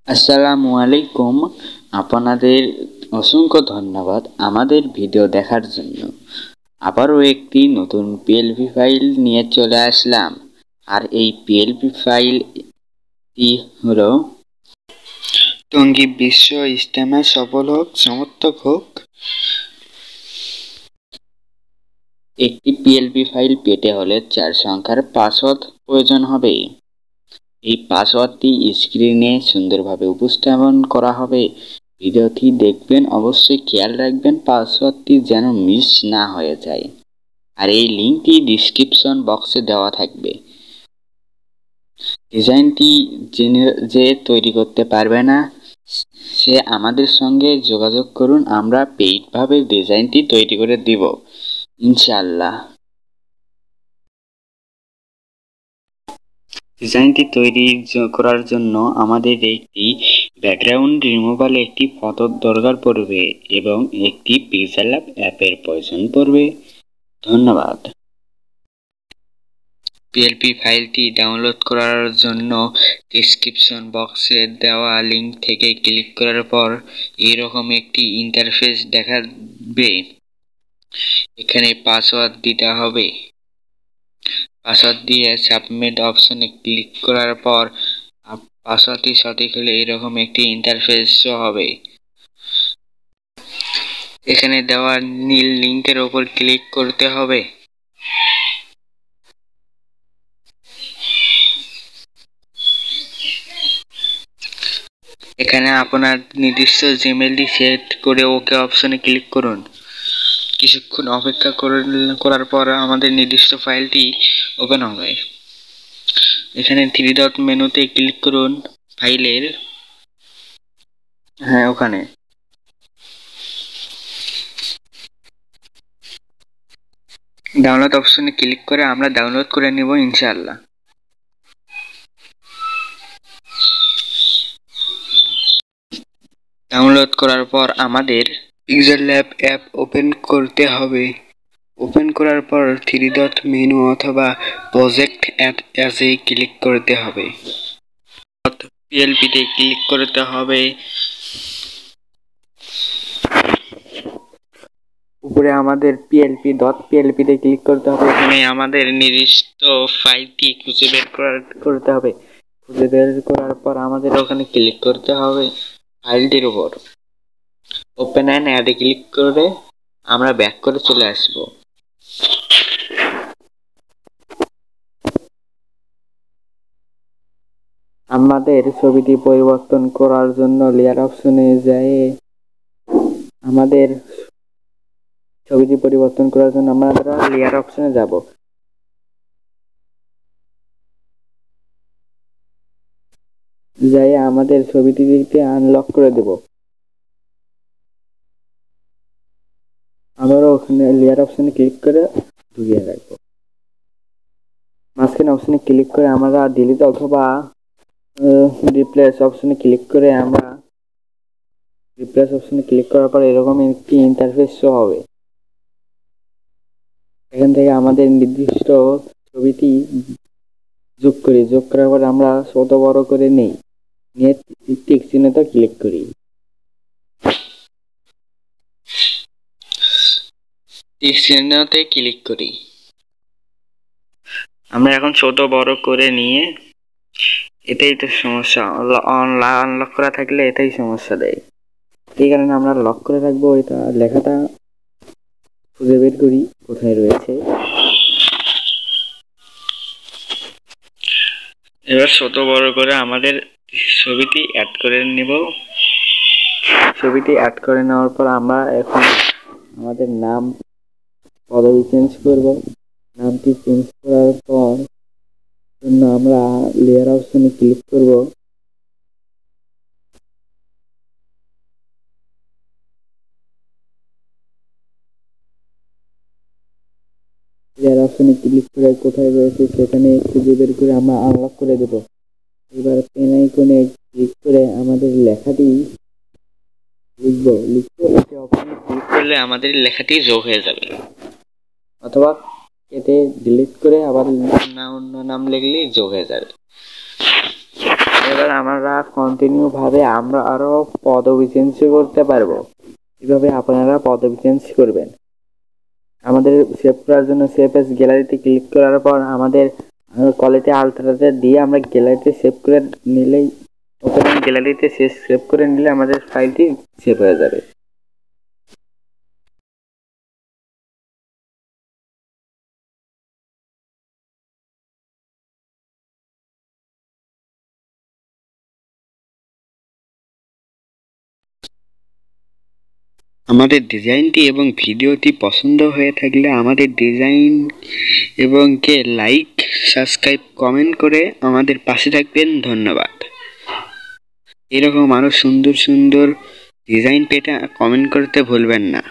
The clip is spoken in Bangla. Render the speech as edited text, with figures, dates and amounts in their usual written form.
আসসালামু আলাইকুম। আপনাদের অসংখ্য ধন্যবাদ আমাদের ভিডিও দেখার জন্য। আবারও একটি নতুন পিএলপি ফাইল নিয়ে চলে আসলাম। আর এই পিএলপি ফাইলটি হলো টঙ্গী বিশ্ব ইজতেমা সফল হোক, সমর্থক হোক। একটি পিএলপি ফাইল পেতে হলে 4 সংখ্যার পাসওয়ার্ড প্রয়োজন হবে। এই পাসওয়ার্ডটি স্ক্রিনে সুন্দরভাবে উপস্থাপন করা হবে। ভিডিওটি দেখবেন, অবশ্যই খেয়াল রাখবেন পাসওয়ার্ডটি যেন মিস না হয়ে যায়। আর এই লিঙ্কটি ডিসক্রিপশন বক্সে দেওয়া থাকবে। ডিজাইনটি যে তৈরি করতে পারবে না সে আমাদের সঙ্গে যোগাযোগ করুন, আমরা পেইডভাবে ডিজাইনটি তৈরি করে দিব ইনশাআল্লাহ। ডিজাইনটি তৈরি করার জন্য আমাদের একটি ব্যাকগ্রাউন্ড রিমুভাল একটি ফটোর দরকার পড়বে এবং একটি পিক্সেল ল্যাব অ্যাপের প্রয়োজন পড়বে। ধন্যবাদ। পিএলপি ফাইলটি ডাউনলোড করার জন্য ডেসক্রিপশন বক্সে দেওয়া লিঙ্ক থেকে ক্লিক করার পর এরকম একটি ইন্টারফেস দেখাবে। এখানে পাসওয়ার্ড দিতে হবে। পাসওয়ার্ড দিয়ে সাবমিট অপশনে ক্লিক করার পর পাসওয়ার্ডটি সঠিক হলে এরকম একটি ইন্টারফেস শো হবে। এখানে দেওয়া নীল লিঙ্কের উপর ক্লিক করতে হবে। এখানে আপনার নির্দিষ্ট জিমেইলটি সেট করে ওকে অপশনে ক্লিক করুন। কিছুক্ষণ অপেক্ষা করার পর আমাদের নির্দিষ্ট ফাইলটি ওপেন হবে। এখানে 3 ডট মেনুতে ক্লিক করুন, ফাইলের ওখানে ডাউনলোড অপশনে ক্লিক করে আমরা ডাউনলোড করে নেব ইনশাআল্লাহ। ডাউনলোড করার পর আমাদের পিক্সেল ল্যাব অ্যাপ ওপেন করতে হবে। ওপেন করার পর 3 ডট মেনু অথবা প্রজেক্ট অ্যাজে ক্লিক করতে হবে। পিএলপিতে ক্লিক করতে হবে। উপরে আমাদের পিএলপিতে ক্লিক করতে হবে। এখানে আমাদের নির্দিষ্ট ফাইলটি খুঁজে বের করতে হবে। খুঁজে বের করার পর আমাদের ওখানে ক্লিক করতে হবে ফাইলটির উপর। ওপেন অ্যান্ড অ্যাডে ক্লিক করে আমরা ব্যাক করে চলে আসব। আমাদের ছবিটি পরিবর্তন করার জন্য লেয়ার অপশনে যেয়ে আমাদের ছবিটি পরিবর্তন করার জন্য আমরা লেয়ার অপশনে যাব। যাই আমাদের ছবিটিকে আনলক করে দেব। আমরা ওখানে লেয়ার অপশনে ক্লিক করে ঢুকিয়ে রাখবো। মাঝখানে অপশনে ক্লিক করে আমরা ডিলিট অথবা রিপ্লেস অপশনে ক্লিক করে আমরা রিপ্লেস অপশনে ক্লিক করার পর এরকম একটি ইন্টারফেস শো হবে। এখান থেকে আমাদের নির্দিষ্ট ছবিটি যোগ করার পর আমরা ছোট বড় করে নিয়ে টিক চিহ্নতে ক্লিক করি। টিক চিহ্নতে ক্লিক করি। আমরা এখন ছোট বড় করে নিয়ে, এটাই তো সমস্যা। আনলক করা থাকলে এটাই সমস্যা দেয়। এই কারণে আমরা লক করে রাখবো। এটা লেখাটা খুঁজে বের করি কোথায় রয়েছে। এবার ছোট বড় করে আমাদের ছবিটি অ্যাড করে নেব। ছবিটি অ্যাড করে নেওয়ার পর আমরা এখন আমাদের নাম পদবি চেঞ্জ করব। নামটি চেঞ্জ করার পর আমরা লেয়ার অপশনে ক্লিক করব। লেয়ার অপশনে ক্লিক করে কোথায় রয়েছে সেখানে খুঁজে বের করে আমরা আনলক করে দেব। এবার পেন আইকনে ক্লিক করে আমাদের লেখাটি লিখব। অপশনে ক্লিক করলে আমাদের লেখাটি যোগ হয়ে যাবে, অথবা কেটে ডিলিট করে আবার অন্য নাম লিখলেই যোগ হয়ে যাবে। এবার আমরা কন্টিনিউ ভাবে আমরা আরো পদবি চেঞ্জ করতে পারবো। কিভাবে আপনারা পদবি চেঞ্জ করবেন, আমাদের সেভ করার জন্য সেভ এস গ্যালারিতে ক্লিক করার পর আমাদের কোয়ালিটি আলট্রাতে দিয়ে আমরা গ্যালারিতে সেভ করে নিলেই, ওপেন গ্যালারিতে সেভ করে নিলে আমাদের ফাইলটি সেভ হয়ে যাবে। আমাদের ডিজাইনটি এবং ভিডিওটি পছন্দ হয়ে থাকলে আমাদের ডিজাইন এবং কে লাইক, সাবস্ক্রাইব, কমেন্ট করে আমাদের পাশে থাকবেন। ধন্যবাদ। এরকম আরো সুন্দর সুন্দর ডিজাইন পেতে কমেন্ট করতে ভুলবেন না।